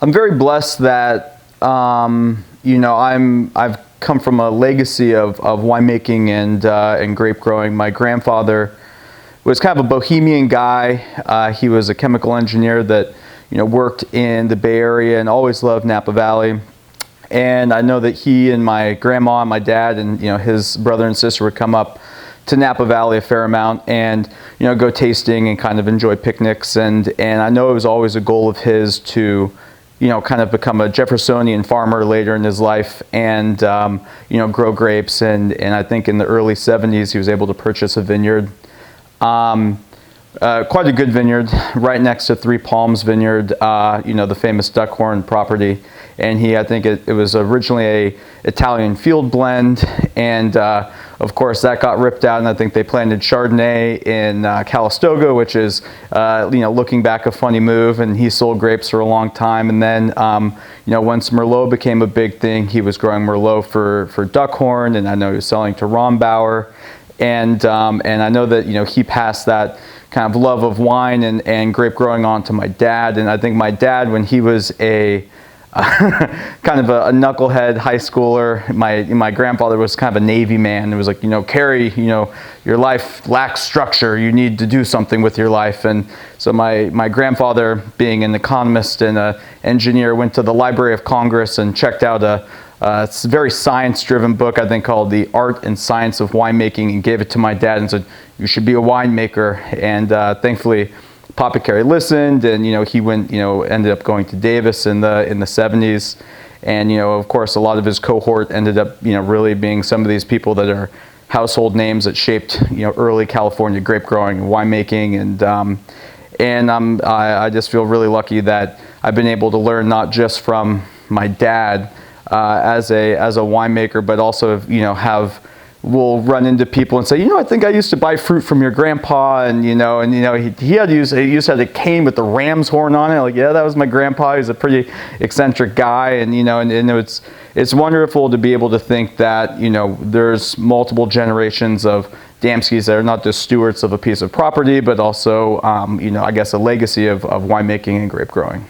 I'm very blessed that I've come from a legacy of winemaking and grape growing. My grandfather was kind of a bohemian guy. He was a chemical engineer that worked in the Bay Area and always loved Napa Valley. And I know that he and my grandma and my dad and his brother and sister would come up to Napa Valley a fair amount and go tasting and kind of enjoy picnics. And I know it was always a goal of his to kind of become a Jeffersonian farmer later in his life and grow grapes. And I think in the early 70s he was able to purchase a vineyard. Quite a good vineyard right next to Three Palms Vineyard, the famous Duckhorn property. And I think it was originally a Italian field blend, and of course that got ripped out, and I think they planted Chardonnay in Calistoga, which is looking back a funny move. And he sold grapes for a long time, and then once Merlot became a big thing, he was growing Merlot for Duckhorn, and I know he was selling to Rombauer, and I know that he passed that kind of love of wine and grape growing on to my dad. And I think my dad, when he was a kind of a knucklehead high schooler, my grandfather was kind of a Navy man. It was like, Carrie, your life lacks structure. You need to do something with your life. And so my grandfather, being an economist and an engineer, went to the Library of Congress and checked out it's a very science-driven book, I think, called The Art and Science of Winemaking, and gave it to my dad and said, you should be a winemaker. And thankfully, Papa Carey listened, and he went, ended up going to Davis in the 70s. And of course, a lot of his cohort ended up really being some of these people that are household names that shaped early California grape growing and winemaking. And I just feel really lucky that I've been able to learn not just from my dad as a winemaker, but also we'll run into people and say, I think I used to buy fruit from your grandpa, and he used to have a cane with the ram's horn on it. Like, yeah, that was my grandpa. He's a pretty eccentric guy, and it's wonderful to be able to think that there's multiple generations of Damskeys that are not just stewards of a piece of property, but also I guess a legacy of winemaking and grape growing.